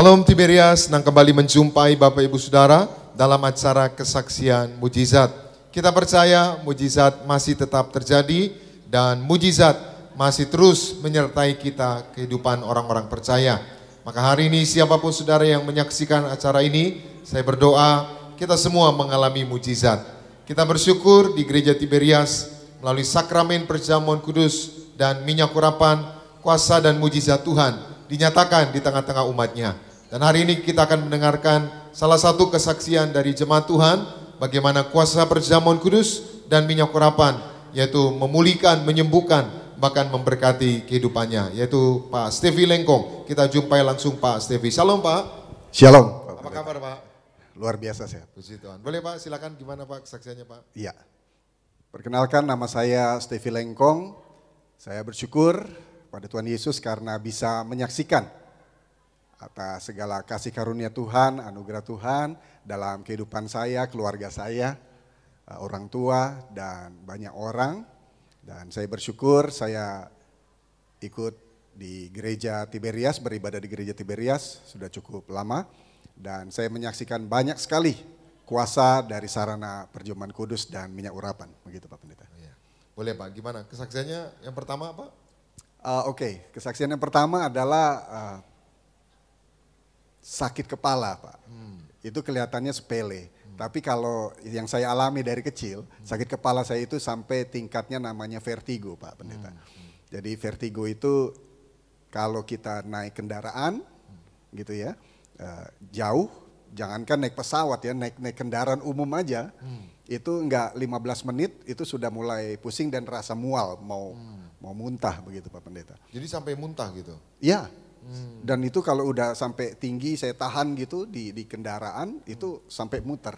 Salam Tiberias, senang kembali menjumpai Bapak Ibu Saudara dalam acara kesaksian mujizat. Kita percaya mujizat masih tetap terjadi dan mujizat masih terus menyertai kita kehidupan orang-orang percaya. Maka hari ini siapapun saudara yang menyaksikan acara ini, saya berdoa kita semua mengalami mujizat. Kita bersyukur di Gereja Tiberias melalui sakramen perjamuan kudus dan minyak urapan, kuasa dan mujizat Tuhan dinyatakan di tengah-tengah umatnya. Dan hari ini kita akan mendengarkan salah satu kesaksian dari jemaat Tuhan bagaimana kuasa perjamuan kudus dan minyak urapan yaitu memulihkan, menyembuhkan, bahkan memberkati kehidupannya, yaitu Pak Stevi Lengkong. Kita jumpai langsung Pak Stevi. Shalom Pak. Shalom. Apa kabar Pak? Luar biasa sehat. Puji Tuhan. Boleh Pak, silakan gimana Pak kesaksiannya Pak? Iya. Perkenalkan, nama saya Stevi Lengkong. Saya bersyukur pada Tuhan Yesus karena bisa menyaksikan atas segala kasih karunia Tuhan, anugerah Tuhan dalam kehidupan saya, keluarga saya, orang tua dan banyak orang. Dan saya bersyukur saya ikut di gereja Tiberias, beribadah di gereja Tiberias sudah cukup lama. Dan saya menyaksikan banyak sekali kuasa dari sarana perjamuan kudus dan minyak urapan. Begitu Pak Pendeta. Boleh Pak, gimana kesaksiannya yang pertama Pak? Oke, kesaksian yang pertama adalah sakit kepala Pak. Itu kelihatannya sepele. Tapi kalau yang saya alami dari kecil, sakit kepala saya itu sampai tingkatnya namanya vertigo Pak Pendeta. Jadi vertigo itu kalau kita naik kendaraan gitu ya, jauh, jangankan naik pesawat ya, naik kendaraan umum aja, itu enggak 15 menit itu sudah mulai pusing dan rasa mual, mau muntah begitu Pak Pendeta. Jadi sampai muntah gitu? Iya. Dan itu kalau udah sampai tinggi saya tahan gitu di kendaraan itu sampai muter.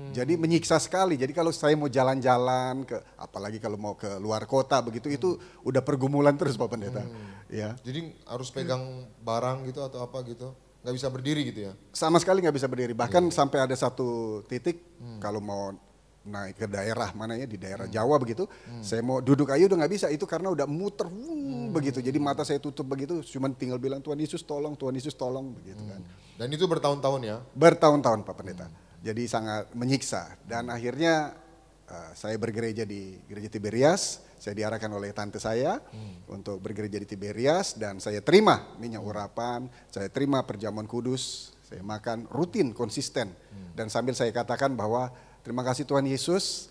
Jadi menyiksa sekali. Jadi kalau saya mau jalan-jalan ke, apalagi kalau mau ke luar kota begitu, itu udah pergumulan terus Pak Pendeta. Ya. Jadi harus pegang barang gitu atau apa gitu? Nggak bisa berdiri gitu ya? Sama sekali nggak bisa berdiri. Bahkan sampai ada satu titik kalau mau naik ke daerah mana ya, di daerah Jawa begitu, saya mau duduk aja udah nggak bisa, itu karena udah muter begitu. Jadi mata saya tutup begitu, cuman tinggal bilang Tuhan Yesus tolong begitu kan. Dan itu bertahun-tahun ya? Bertahun-tahun Pak Pendeta. Jadi sangat menyiksa. Dan akhirnya saya bergereja di gereja Tiberias. Saya diarahkan oleh tante saya untuk bergereja di Tiberias dan saya terima minyak urapan, saya terima perjamuan kudus, saya makan rutin, konsisten. Dan sambil saya katakan bahwa terima kasih Tuhan Yesus,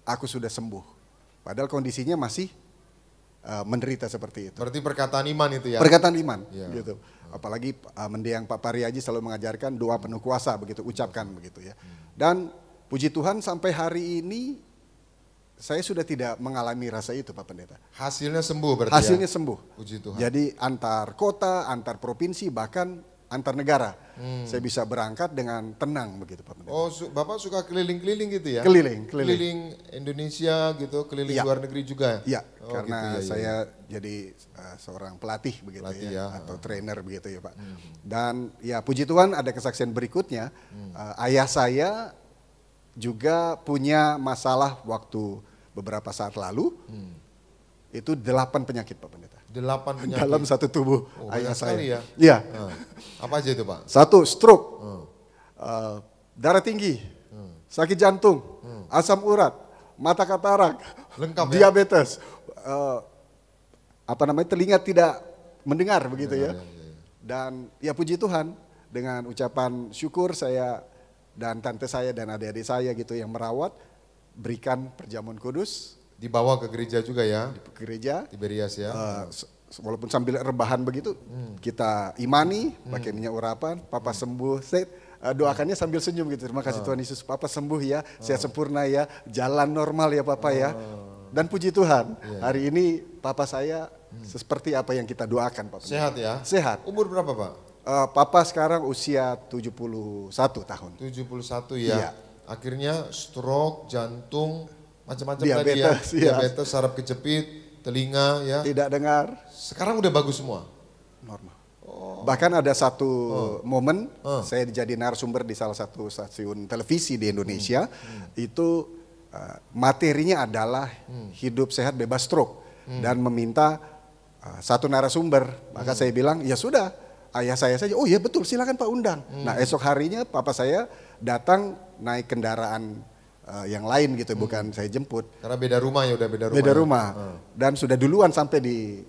aku sudah sembuh. Padahal kondisinya masih menderita seperti itu. Berarti perkataan iman itu ya? Perkataan iman, Ya. gitu. Apalagi mendiang Pak Pariaji selalu mengajarkan doa penuh kuasa, begitu ucapkan begitu ya. Dan puji Tuhan sampai hari ini saya sudah tidak mengalami rasa itu Pak Pendeta. Hasilnya sembuh berarti Hasilnya ya? sembuh. Puji Tuhan. Jadi antar kota, antar provinsi, bahkan antar negara. Saya bisa berangkat dengan tenang begitu Pak Pendeta. Oh, Bapak suka keliling-keliling gitu ya? Keliling. Keliling Indonesia gitu, keliling Ya. luar negeri juga? Iya, Oh, karena gitu, ya, saya jadi seorang pelatih begitu Pelatih ya, ya. atau trainer begitu ya Pak. Dan ya puji Tuhan ada kesaksian berikutnya, ayah saya juga punya masalah waktu beberapa saat lalu, itu 8 penyakit Pak Pendeta. 8 penyakit? Dalam satu tubuh ayah banyak sekali saya. ya? Iya. Apa aja itu Pak? 1, stroke, darah tinggi, sakit jantung, asam urat, mata katarak, Lengkap ya? diabetes, telinga tidak mendengar begitu ya. Dan ya puji Tuhan dengan ucapan syukur saya dan tante saya dan adik-adik saya gitu yang merawat, berikan perjamuan kudus. Dibawa ke gereja juga ya? Di gereja. Tiberias ya? Walaupun sambil rebahan begitu, kita imani, pakai minyak urapan, Papa sembuh, saya doakannya sambil senyum gitu, terima kasih Tuhan Yesus, Papa sembuh ya, saya sempurna ya, jalan normal ya Papa ya. Dan puji Tuhan, hari ini Papa saya seperti apa yang kita doakan Papa. Sehat ya? Sehat. Umur berapa Pak? Papa sekarang usia 71 tahun. 71 ya? Iya. Akhirnya stroke, jantung, macam-macam Diabetes, tadi ya? iya. Diabetes, saraf kejepit, telinga ya? Tidak dengar. Sekarang udah bagus semua? Normal. Bahkan ada satu momen, saya jadi narasumber di salah satu stasiun televisi di Indonesia, itu materinya adalah hidup sehat bebas stroke dan meminta satu narasumber. Maka saya bilang, ya sudah, ayah saya saja, oh ya betul silakan Pak undang. Nah esok harinya papa saya datang naik kendaraan yang lain gitu, bukan saya jemput. Karena beda rumah ya, udah beda rumah. Beda rumah. Dan sudah duluan sampai di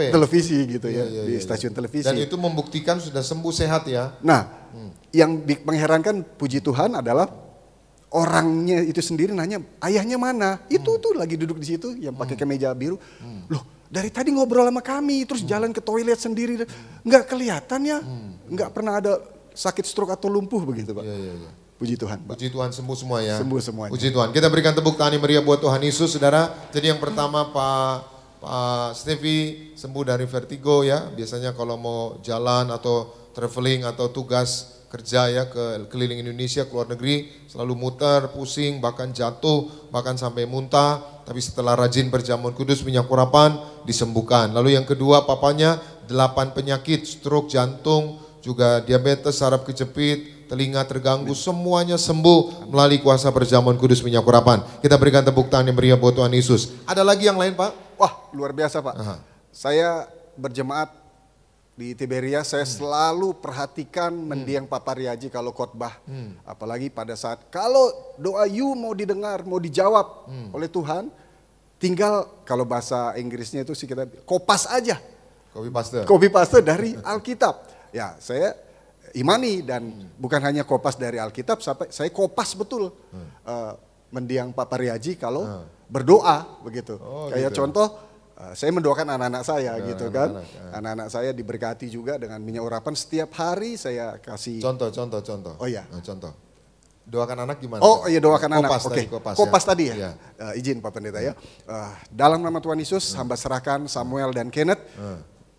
televisi gitu ya, di stasiun televisi. Dan itu membuktikan sudah sembuh sehat ya. Nah, yang mengherankan puji Tuhan adalah orangnya itu sendiri nanya, ayahnya mana? Itu tuh lagi duduk di situ yang pakai kemeja biru. Loh, dari tadi ngobrol sama kami, terus jalan ke toilet sendiri, nggak kelihatan ya, nggak pernah ada sakit stroke atau lumpuh begitu Pak. Puji Tuhan Pak. Puji Tuhan sembuh semua ya. Sembuh semuanya. Puji Tuhan. Kita berikan tepuk tangan yang meriah buat Tuhan Yesus, saudara. Jadi yang pertama Pak Stevie sembuh dari vertigo ya. Biasanya kalau mau jalan atau traveling atau tugas kerja ya ke keliling Indonesia, keluar negeri, selalu muter, pusing, bahkan jatuh, bahkan sampai muntah. Tapi setelah rajin berjamuan kudus minyak urapan, disembuhkan. Lalu yang kedua papanya 8 penyakit, stroke, jantung, juga diabetes, saraf kejepit, telinga terganggu, semuanya sembuh melalui kuasa berjamuan kudus minyak urapan. Kita berikan tepuk tangan yang meriah buat Tuhan Yesus. Ada lagi yang lain Pak? Wah luar biasa Pak. Saya berjemaat di Tiberias, saya selalu perhatikan mendiang Papa Riaji kalau khotbah. Apalagi pada saat kalau doa you mau didengar, mau dijawab oleh Tuhan, tinggal kalau bahasa Inggrisnya itu sih kita kopas aja. Copy paste dari Alkitab. Ya saya imani dan bukan hanya kopas dari Alkitab, sampai saya kopas betul mendiang Papa Riaji kalau berdoa begitu. Kayak gitu. contoh, saya mendoakan anak-anak saya gitu kan. Anak-anak saya diberkati juga dengan minyak urapan. Setiap hari saya kasih. Contoh. Oh iya. Contoh. Doakan anak gimana? Oh iya doakan anak. Oke. Kopas tadi ya. Iya. Izin Pak Pendeta ya. Dalam nama Tuhan Yesus, hamba serahkan Samuel dan Kenneth.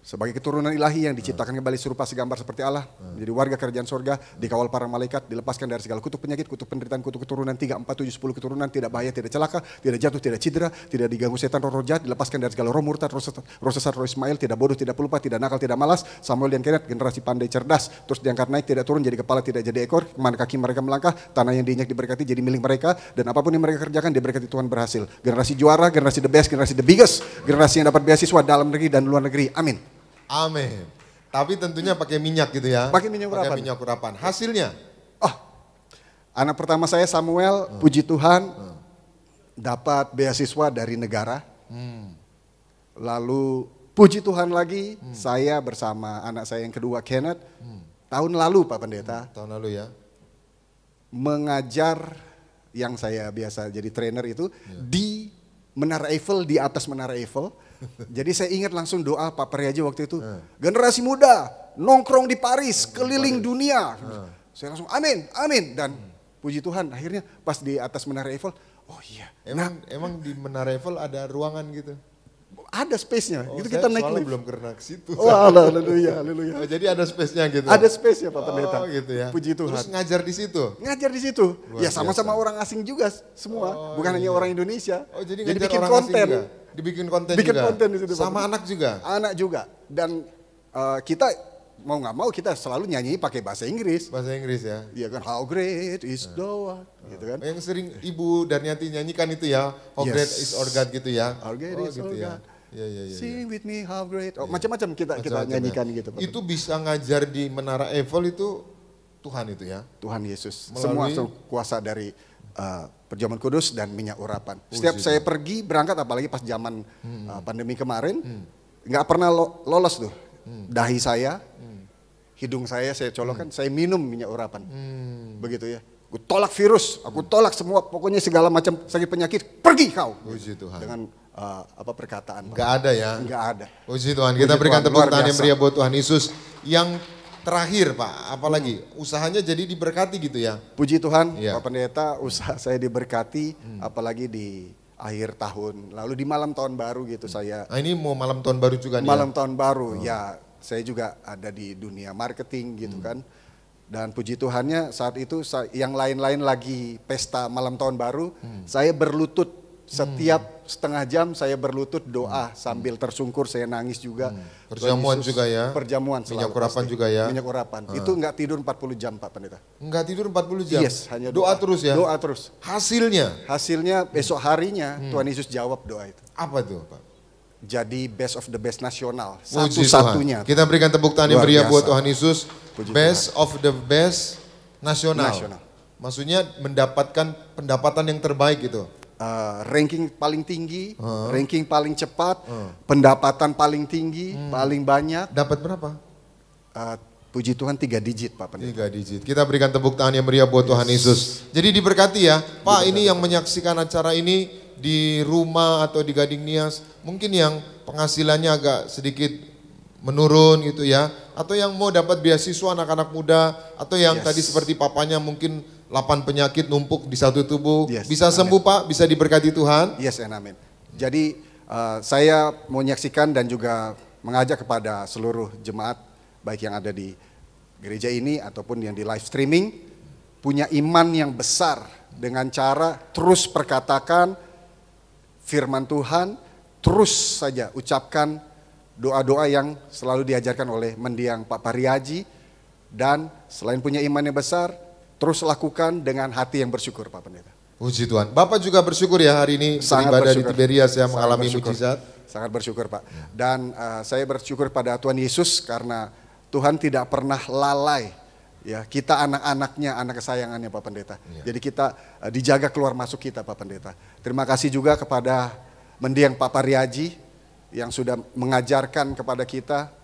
Sebagai keturunan ilahi yang diciptakan kembali serupa segambar seperti Allah, menjadi warga kerajaan sorga, dikawal para malaikat, dilepaskan dari segala kutuk penyakit, kutuk penderitaan, kutuk keturunan, 3, 4, 7, 10 keturunan, tidak bahaya, tidak celaka, tidak jatuh, tidak cedera, tidak diganggu setan, roh jahat, dilepaskan dari segala roh murtad, roh sesat, roh Ismail, tidak bodoh, tidak pelupa, tidak nakal, tidak malas. Samuel dan Kenneth, generasi pandai cerdas, terus diangkat naik, tidak turun, jadi kepala, tidak jadi ekor, kemana kaki mereka melangkah, tanah yang diinjak diberkati, jadi milik mereka, dan apapun yang mereka kerjakan, diberkati Tuhan berhasil. Generasi juara, generasi the best, generasi the biggest, generasi yang dapat beasiswa dalam negeri dan luar negeri. Amin. Amin. Tapi tentunya pakai minyak gitu ya. Pakai minyak urapan. Pakai minyak urapan. Hasilnya? Anak pertama saya Samuel, puji Tuhan, dapat beasiswa dari negara. Lalu puji Tuhan lagi, saya bersama anak saya yang kedua Kenneth, tahun lalu Pak Pendeta. Tahun lalu ya. Mengajar yang saya biasa jadi trainer itu di Menara Eiffel, di atas Menara Eiffel. Jadi saya ingat langsung doa Pak Priaji waktu itu. Generasi muda, nongkrong di Paris, keliling dunia. Saya langsung amin, amin. Dan puji Tuhan akhirnya pas di atas Menara Eiffel, oh iya. Emang di Menara Eiffel ada ruangan gitu? Ada space-nya, itu kita naik lift. Belum pernah ke situ. Oh, haleluya, haleluya. Oh, jadi ada space-nya gitu? Ada space-nya Pak Pendeta. Oh gitu ya. Puji Tuhan. Terus ngajar di situ? Ngajar di situ. Luar Ya sama-sama biasa. orang asing juga semua, bukan hanya orang Indonesia. Oh jadi ngajar bikin orang konten asing juga? Dibikin konten Bikin juga? konten di situ, Pak. Sama anak juga? Anak juga. Dan kita mau nggak mau kita selalu nyanyi pakai bahasa Inggris. Bahasa Inggris ya? Iya kan, how great is God, gitu kan. Yang sering Ibu Darniati nyanyikan itu ya, how great is our God gitu ya? How great is gitu our ya. God. Iya. Sing with me how great. Oh, macam-macam kita Macam-macam nyanyikan ya. gitu. Pak. Itu bisa ngajar di Menara Eiffel itu Tuhan itu ya? Tuhan Yesus. Melalui- Semua kuasa dari perjamuan kudus dan minyak urapan. Setiap saya pergi berangkat, apalagi pas zaman pandemi kemarin, nggak pernah lolos tuh. Dahi saya, hidung saya colokkan, saya minum minyak urapan. Begitu ya. Aku tolak virus, aku tolak semua, pokoknya segala macam sakit penyakit, pergi kau. Puji Tuhan. Dengan perkataan. Nggak ada ya? Nggak ada. Puji Tuhan. Kita Puji berikan Tuhan, tepuk luar tangan yang biasa. meriah buat Tuhan Yesus. Yang terakhir Pak, apalagi usahanya jadi diberkati gitu ya? Puji Tuhan, Iya. Pak Pendeta, usaha saya diberkati, apalagi di akhir tahun. Lalu di malam tahun baru gitu saya. Nah ini mau malam tahun baru juga nih Malam ya? tahun baru, ya saya juga ada di dunia marketing gitu kan. Dan puji Tuhannya saat itu yang lain-lain lagi pesta malam tahun baru, saya berlutut setiap setengah jam saya berlutut doa sambil tersungkur, saya nangis juga. Perjamuan Tuhan Yesus, juga ya? Perjamuan selalu. Minyak urapan pasti. juga ya? Minyak urapan. Itu nggak tidur 40 jam Pak Pendeta. Enggak tidur 40 jam? Yes, hanya doa terus ya? Doa terus. Hasilnya? Hasilnya besok harinya Tuhan Yesus jawab doa itu. Apa tuh Pak? jadi best of the best nasional. Puji Satu-satunya. Tuhan. Kita berikan tepuk tangan yang Luar meriah biasa. buat Tuhan Yesus. Puji Best of the best nasional. Nasional. Maksudnya mendapatkan pendapatan yang terbaik gitu. Ranking paling tinggi, ranking paling cepat, pendapatan paling tinggi, paling banyak. Dapat berapa? Puji Tuhan 3 digit Pak Pendeta. 3 digit. Kita berikan tepuk tangan yang meriah buat Tuhan Yesus. Jadi diberkati ya. Pak, ini yang menyaksikan acara ini di rumah atau di Gading Nias, mungkin yang penghasilannya agak sedikit menurun gitu ya. Atau yang mau dapat beasiswa anak-anak muda. Atau yang tadi seperti papanya mungkin 8 penyakit numpuk di satu tubuh. Bisa sembuh Pak, bisa diberkati Tuhan. Yes and amin. Jadi saya mau menyaksikan dan juga mengajak kepada seluruh jemaat baik yang ada di gereja ini ataupun yang di live streaming, punya iman yang besar dengan cara terus perkatakan firman Tuhan, terus saja ucapkan doa-doa yang selalu diajarkan oleh mendiang Pak Pariaji, dan selain punya iman yang besar, terus lakukan dengan hati yang bersyukur Pak Pendeta. Puji Tuhan. Bapak juga bersyukur ya hari ini beribadah di Tiberias ya, mengalami mujizat. Sangat bersyukur Pak. Dan saya bersyukur pada Tuhan Yesus karena Tuhan tidak pernah lalai, ya kita anak-anaknya, anak kesayangannya Pak Pendeta. Jadi kita dijaga keluar masuk kita Pak Pendeta. Terima kasih juga kepada mendiang Pak Pariaji yang sudah mengajarkan kepada kita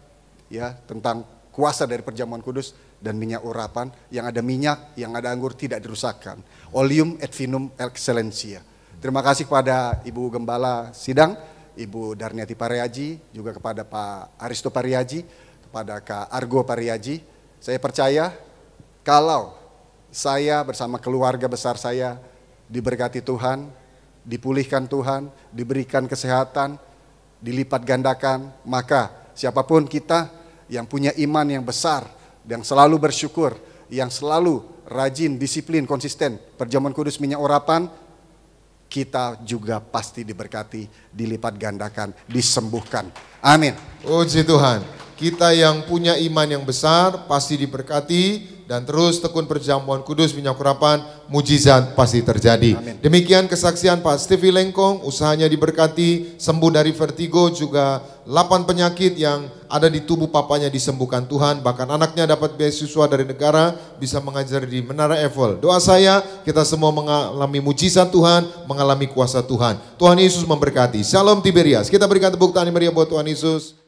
ya tentang kuasa dari perjamuan kudus dan minyak urapan. Yang ada minyak, yang ada anggur tidak dirusakkan. Oleum et vinum excellentia. Terima kasih kepada Ibu Gembala Sidang, Ibu Darniati Pariaji, juga kepada Pak Aristo Pariaji, kepada Kak Argo Pariaji. Saya percaya kalau saya bersama keluarga besar saya diberkati Tuhan, dipulihkan Tuhan, diberikan kesehatan, dilipat gandakan, maka siapapun kita yang punya iman yang besar, yang selalu bersyukur, yang selalu rajin, disiplin, konsisten, perjamuan kudus minyak urapan, kita juga pasti diberkati, dilipat gandakan, disembuhkan. Amin. Puji Tuhan. Kita yang punya iman yang besar pasti diberkati dan terus tekun perjamuan kudus minyak urapan, mujizat pasti terjadi. Amin. Demikian kesaksian Pak Stevie Lengkong, usahanya diberkati, sembuh dari vertigo, juga 8 penyakit yang ada di tubuh papanya disembuhkan Tuhan, bahkan anaknya dapat beasiswa dari negara, bisa mengajar di Menara Eiffel. Doa saya, kita semua mengalami mujizat Tuhan, mengalami kuasa Tuhan. Tuhan Yesus memberkati. Shalom Tiberias. Kita berikan tepuk tangan meriah buat Tuhan Yesus.